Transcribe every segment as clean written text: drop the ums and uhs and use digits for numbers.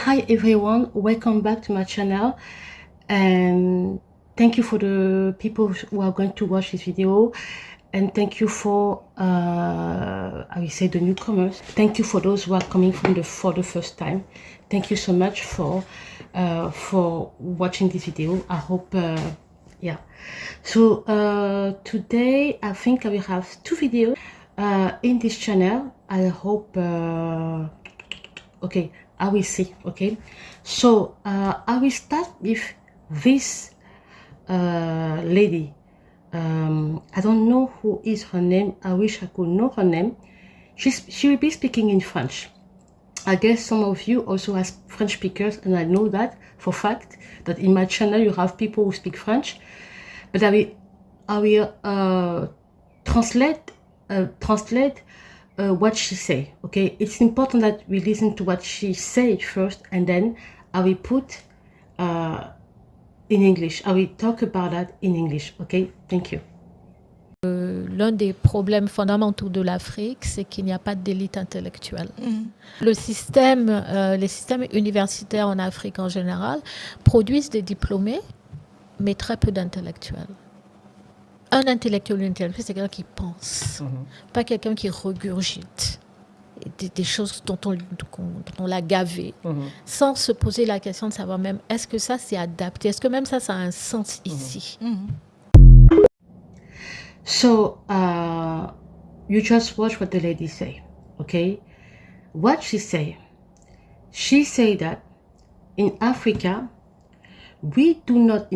Hi everyone, welcome back to my channel, and thank you for the people who are going to watch this video, and thank you for I will say the newcomers. Thank you for those who are coming for the first time. Thank you so much for watching this video. I hope yeah. So today I think I will have two videos in this channel. I hope okay, I will see. Okay, so I will start with this lady. I don't know who is her name. I wish I could know her name. She will be speaking in French. I guess some of you also have French speakers, and I know that for fact that in my channel you have people who speak French. But I will translate what she say. Okay, it's important that we listen to what she say first, and then I will put in English. I will talk about that in English. Okay, thank you. L'un des problèmes fondamentaux de l'Afrique, c'est qu'il n'y a pas d'élite intellectuelle. Les systèmes universitaires en Afrique en général produisent des diplômés, mais très peu d'intellectuels. Un intellectuel, c'est quelqu'un qui pense, pas quelqu'un qui regurgite des choses dont on l'a gavé, sans se poser la question de savoir même est-ce que ça c'est adapté, est-ce que même ça a un sens ici. So you just watch what the lady say, okay? What she say that in Africa we do not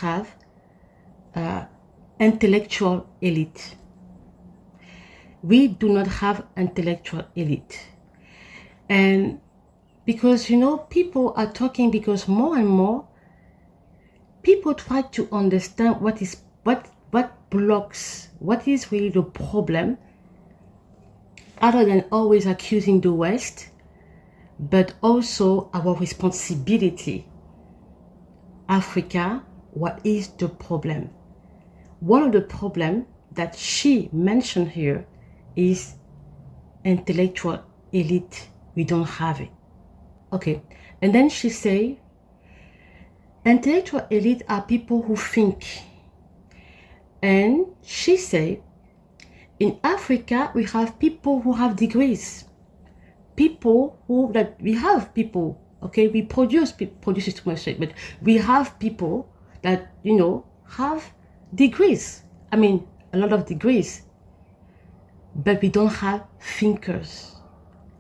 have intellectual elite. We do not have intellectual elite. And because, you know, people are talking, because more and more people try to understand what blocks, what is really the problem, other than always accusing the West, but also our responsibility. Africa, what is the problem? One of the problems that she mentioned here is intellectual elite. We don't have it. Okay, and then she say intellectual elite are people who think. And she say in Africa we have people who have degrees. Okay, we produce is too much, but we have people that, you know, have degrees. I mean, a lot of degrees, but we don't have thinkers.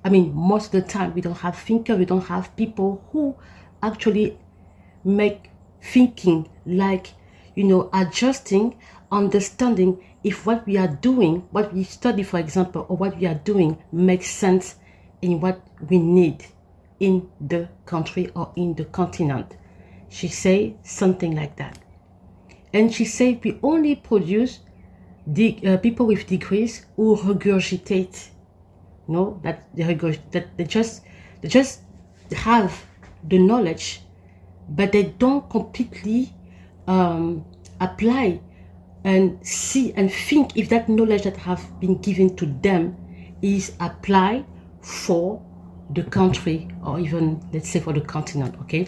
I mean, most of the time we don't have thinkers. We don't have people who actually make thinking, like, you know, adjusting, understanding if what we are doing, what we study, for example, or what we are doing makes sense in what we need in the country or in the continent. She say something like that. And she said we only produce people with degrees who regurgitate. No, that they just have the knowledge, but they don't completely apply and see and think if that knowledge that have been given to them is applied for the country, or even, let's say, for the continent. Okay.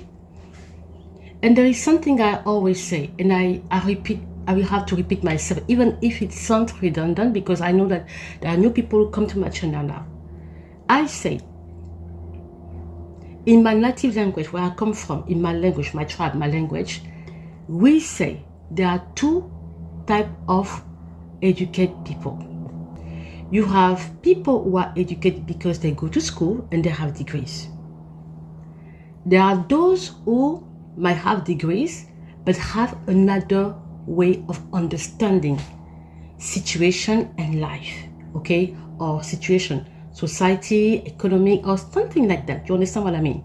And there is something I always say, and I will have to repeat myself, even if it sounds redundant, because I know that there are new people who come to my channel now. I say, in my native language, where I come from, in my language, my tribe, my language, we say there are two types of educated people. You have people who are educated because they go to school and they have degrees. There are those who might have degrees but have another way of understanding situation and life, okay, or situation, society, economic, or something like that. You understand what I mean?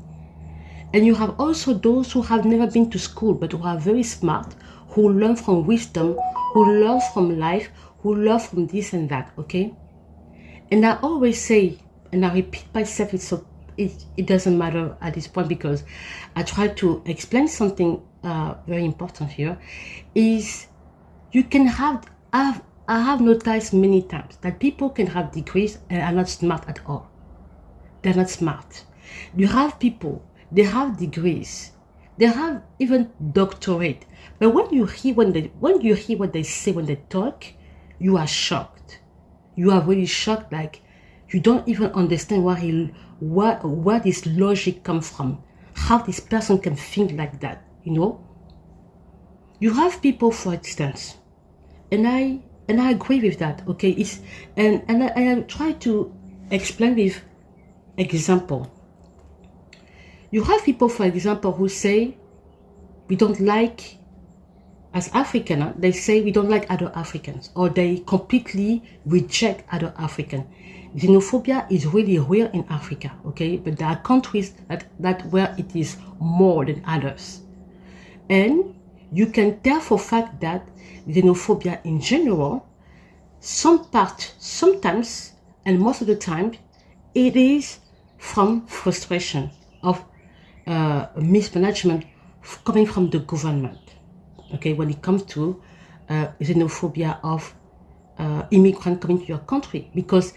And you have also those who have never been to school but who are very smart, who learn from wisdom, who learn from life, who learn from this and that. Okay. And I always say, and I repeat myself, it doesn't matter at this point, because I try to explain something very important here, is you can have, I have noticed many times that people can have degrees and are not smart at all. They're not smart. You have people, they have degrees, they have even doctorate. But when you hear what they say when they talk, you are shocked. You are really shocked, like you don't even understand where this logic comes from, how this person can think like that, you know. You have people, for instance, and I agree with that, okay, and I try to explain with example. You have people, for example, who say we don't like, as African, they say we don't like other Africans, or they completely reject other Africans. Xenophobia is really real in Africa, okay? But there are countries that where it is more than others. And you can tell for fact that xenophobia in general, sometimes, and most of the time, it is from frustration of mismanagement coming from the government. Okay, when it comes to xenophobia of immigrants coming to your country, because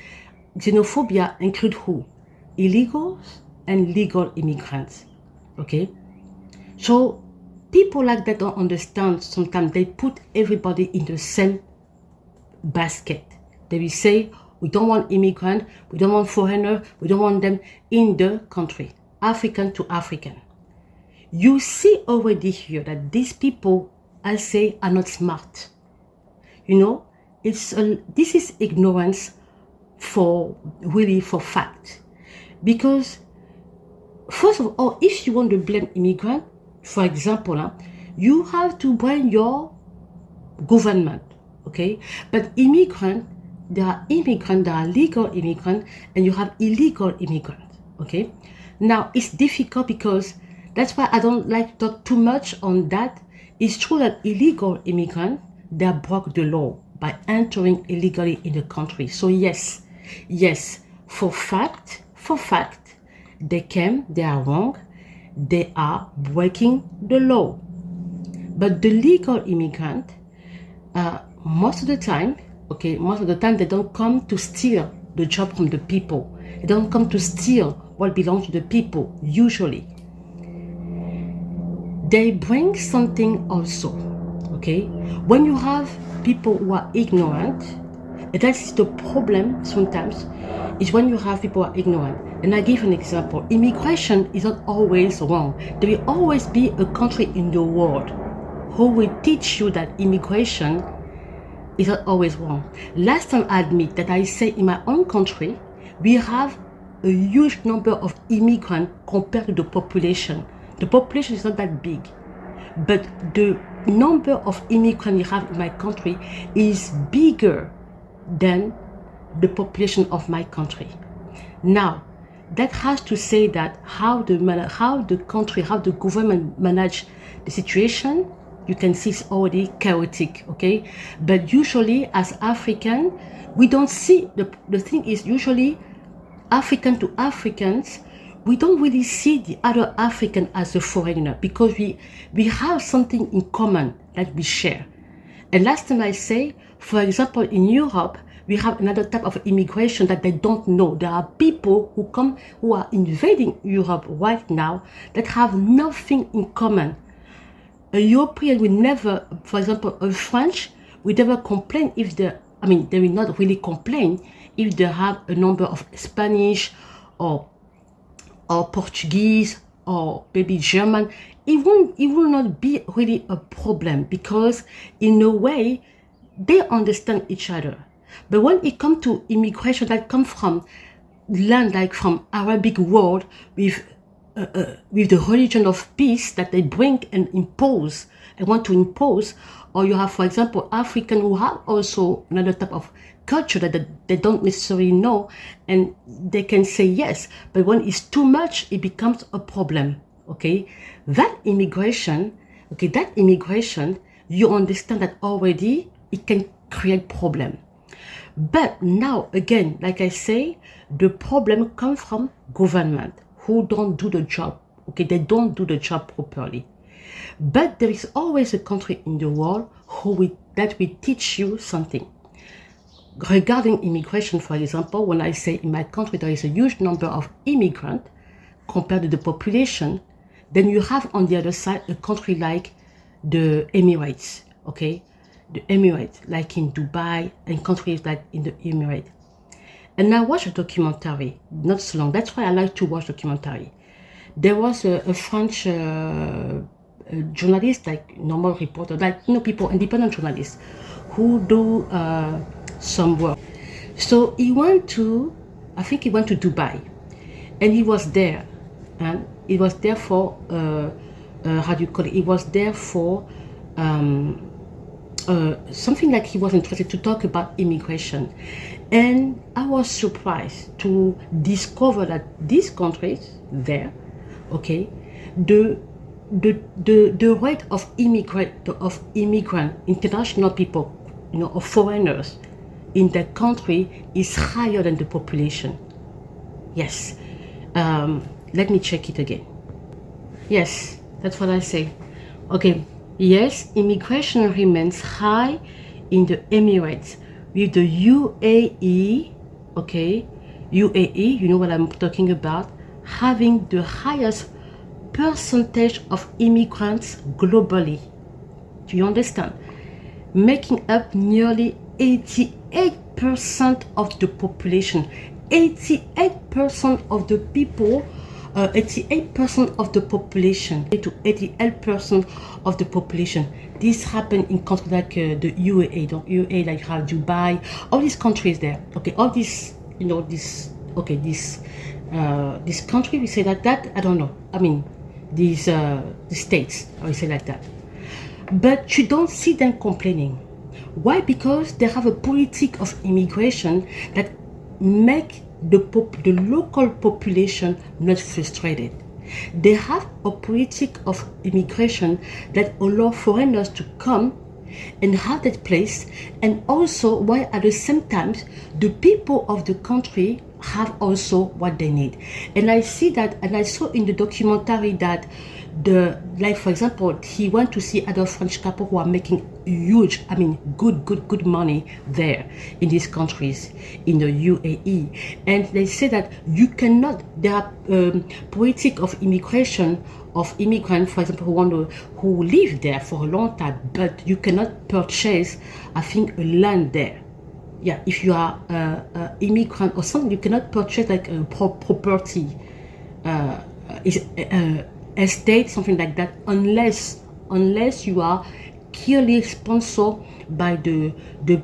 xenophobia includes who? Illegals and legal immigrants. Okay, so people like that don't understand. Sometimes they put everybody in the same basket. They will say, we don't want immigrants, we don't want foreigners, we don't want them in the country, African to African. You see already here that these people, I say, are not smart. You know, this is ignorance for fact. Because first of all, if you want to blame immigrant, for example, you have to blame your government, okay? But there are legal immigrants, and you have illegal immigrants, okay? Now, it's difficult because that's why I don't like to talk too much on that. It's true that illegal immigrants, they broke the law by entering illegally in the country. So yes, for fact, they came, they are wrong, they are breaking the law. But the legal immigrant, most of the time, they don't come to steal the job from the people. They don't come to steal what belongs to the people, usually. They bring something also, okay? When you have people who are ignorant, and that's the problem sometimes, is when you have people who are ignorant. And I give an example. Immigration is not always wrong. There will always be a country in the world who will teach you that immigration is not always wrong. Last time I admit that I say in my own country, we have a huge number of immigrants compared to the population. The population is not that big, but the number of immigrants we have in my country is bigger than the population of my country. Now, that has to say that how the government manage the situation, you can see it's already chaotic, okay? But usually as African, we don't see, the thing is usually African to Africans, we don't really see the other African as a foreigner because we have something in common that we share. And last time I say, for example, in Europe, we have another type of immigration that they don't know. There are people who are invading Europe right now that have nothing in common. A European will never, for example, a French will never complain they will not really complain if they have a number of Spanish or Portuguese or maybe German. It will not be really a problem because in a way they understand each other. But when it comes to immigration that comes from land like from Arabic world with the religion of peace that they bring and impose and want to impose, or you have, for example, African who have also another type of culture that they don't necessarily know, and they can say yes, but when it's too much, it becomes a problem, okay? That immigration, you understand that already it can create problem. But now, again, like I say, the problem comes from government who don't do the job, okay? They don't do the job properly. But there is always a country in the world that will teach you something. Regarding immigration, for example, when I say in my country there is a huge number of immigrants, compared to the population, then you have on the other side a country like the Emirates, okay? The Emirates, like in Dubai and countries like in the Emirates. And I watched a documentary, not so long. That's why I like to watch documentary. There was a French journalist, like normal reporter, like people, independent journalists, who do some work. So he went to, I think he went to Dubai, and he was there, and he was there for how do you call it? He was there for something like he was interested to talk about immigration. And I was surprised to discover that these countries there, okay, the rate of immigrant, international people, of foreigners in the country is higher than the population. Yes. Let me check it again. Yes, that's what I say. Okay. Yes, immigration remains high in the Emirates, with the UAE, okay, UAE, you know what I'm talking about, having the highest percentage of immigrants globally. Do you understand? Making up nearly 88% of the population. 88% of the people, 88% of the population, to 88% of the population. This happened in countries like the UAE, like Dubai, all these countries there. Okay, all these, this country, we say like that. I don't know. I mean, these states, I will say like that. But you don't see them complaining. Why? Because they have a politic of immigration that make the local population not frustrated. They have a politic of immigration that allow foreigners to come and have that place, and also while at the same time the people of the country have also what they need. And I see that, and I saw in the documentary that like for example, he went to see other French couple who are making huge, I mean good money there in these countries, in the UAE, and they say that you cannot, there are politic of immigration of immigrants, for example, who live there for a long time, but you cannot purchase, I think, a land there. Yeah, if you are an immigrant or something, you cannot purchase like a property, estate, something like that, unless you are clearly sponsored by the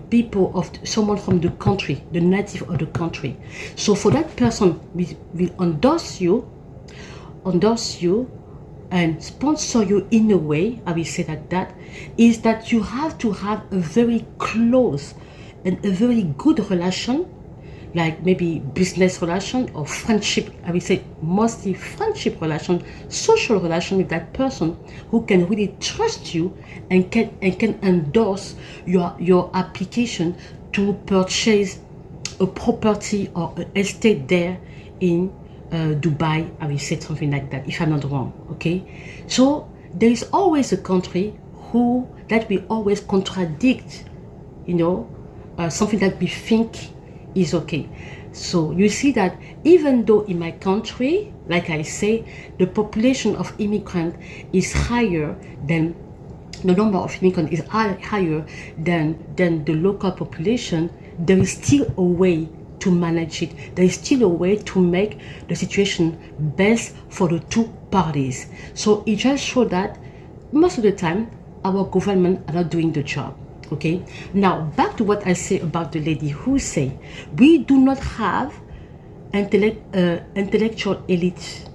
people of someone from the country, the native of the country. So for that person, will endorse you and sponsor you in a way, I will say that is that you have to have a very close and a very good relation, like maybe business relation or friendship, I will say mostly friendship relation, social relation with that person who can really trust you and can endorse your application to purchase a property or an estate there in Dubai, I will say something like that, if I'm not wrong, okay? So there is always a country that will always contradict, something that we think is okay. So you see that even though in my country, like I say, the population of immigrants is higher than the number of immigrants is higher than the local population, there is still a way to manage it. There is still a way to make the situation best for the two parties. So it just shows that most of the time our government are not doing the job. Okay, now back to what I say about the lady who say we do not have intellectual elite.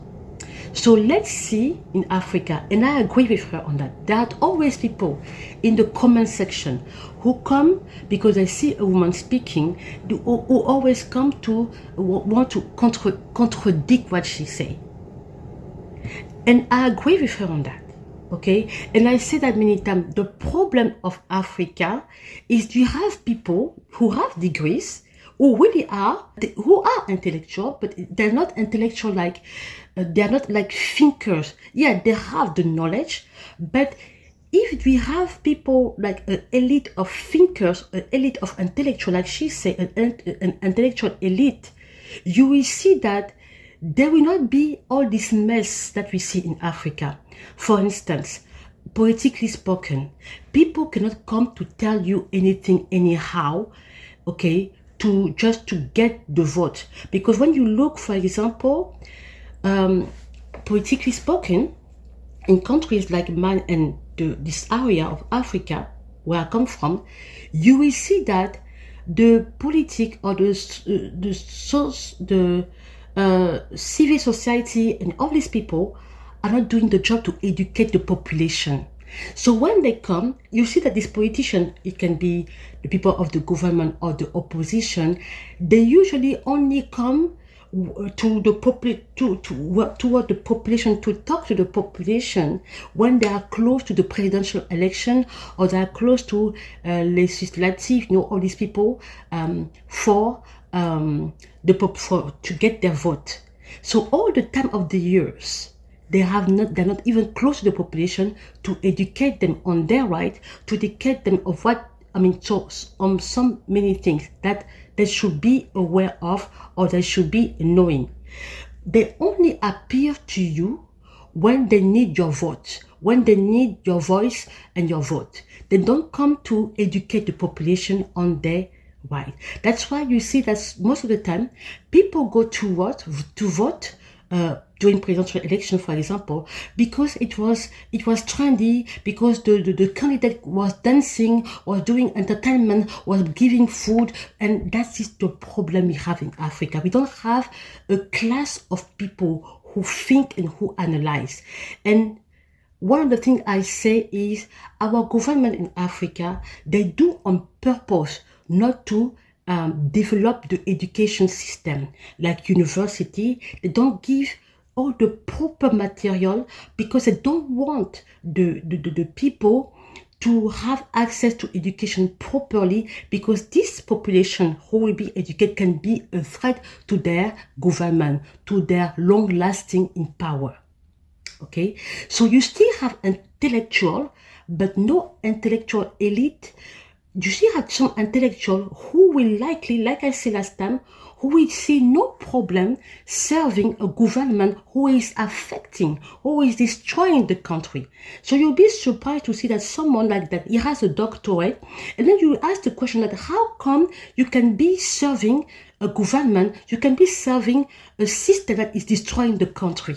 So let's see in Africa, and I agree with her on that. There are always people in the comment section who come because they see a woman speaking, who always come to want to contradict what she say. And I agree with her on that. Okay, and I say that many times. The problem of Africa is you have people who have degrees, who are intellectual, but they're not intellectual like they're not like thinkers. Yeah, they have the knowledge, but if we have people like an elite of thinkers, an elite of intellectual, like she said, an intellectual elite, you will see that there will not be all this mess that we see in Africa. For instance, politically spoken, people cannot come to tell you anything anyhow, okay, to get the vote. Because when you look, for example, politically spoken, in countries like mine and this area of Africa where I come from, you will see that the civil society and all these people are not doing the job to educate the population. So when they come, you see that these politicians, it can be the people of the government or the opposition, they usually only come to the toward the population, to talk to the population when they are close to the presidential election or they are close to legislative, all these people to get their vote. So all the time of the years, they're not even close to the population to educate them on their right, to educate them of on so many things that they should be aware of or they should be knowing. They only appear to you when they need your vote, when they need your voice and your vote. They don't come to educate the population on their right. That's why you see that most of the time people go to vote during presidential election, for example, because it was trendy, because the candidate was dancing, was doing entertainment, was giving food, and that is the problem we have in Africa. We don't have a class of people who think and who analyze. And one of the things I say is our government in Africa, they do on purpose not to develop the education system like university. They don't give all the proper material because they don't want the people to have access to education properly, because this population who will be educated can be a threat to their government, to their long-lasting in power. Okay, so you still have intellectual, but no intellectual elite. You still have some intellectual who will likely, like I said last time, who will see no problem serving a government who is affecting, who is destroying the country. So you'll be surprised to see that someone like that, he has a doctorate, and then you ask the question that how come you can be serving a government, you can be serving a system that is destroying the country?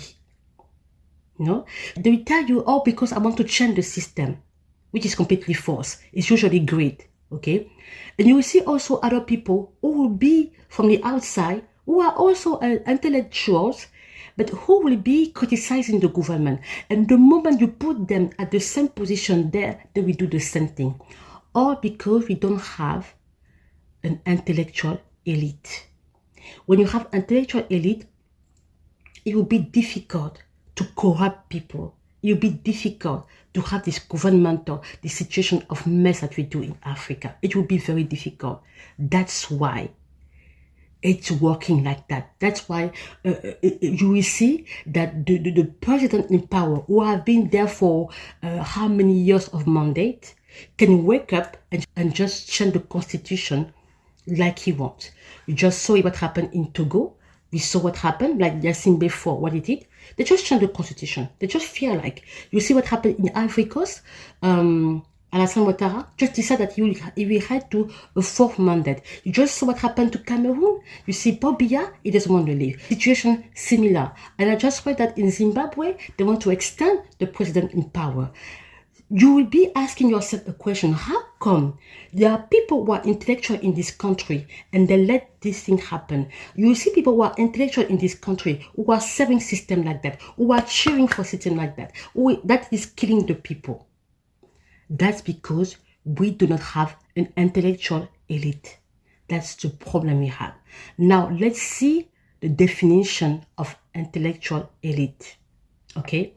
No, they will tell you, oh, because I want to change the system, which is completely false. It's usually great, okay? And you will see also other people who will be from the outside, who are also intellectuals, but who will be criticizing the government. And the moment you put them at the same position there, they will do the same thing. All because we don't have an intellectual elite. When you have intellectual elite, it will be difficult to corrupt people. It will be difficult to have this this situation of mess that we do in Africa. It will be very difficult. That's why it's working like that. That's why you will see that the president in power, who have been there for how many years of mandate, can wake up and just change the constitution like he wants. You just saw what happened in Togo. We saw what happened, like Yassine before, what he did. They just changed the constitution. They just feel like. You see what happened in Ivory Coast. Alassane Ouattara just decided that he will head to a fourth mandate. You just saw what happened to Cameroon. You see Paul Biya, he doesn't want to leave. Situation similar. And I just read that in Zimbabwe, they want to extend the president in power. You will be asking yourself a question: how come there are people who are intellectual in this country and they let this thing happen? You will see people who are intellectual in this country who are serving system like that, who are cheering for system like that, that is killing the people. That's because we do not have an intellectual elite. That's the problem we have. Now let's see the definition of intellectual elite. Okay.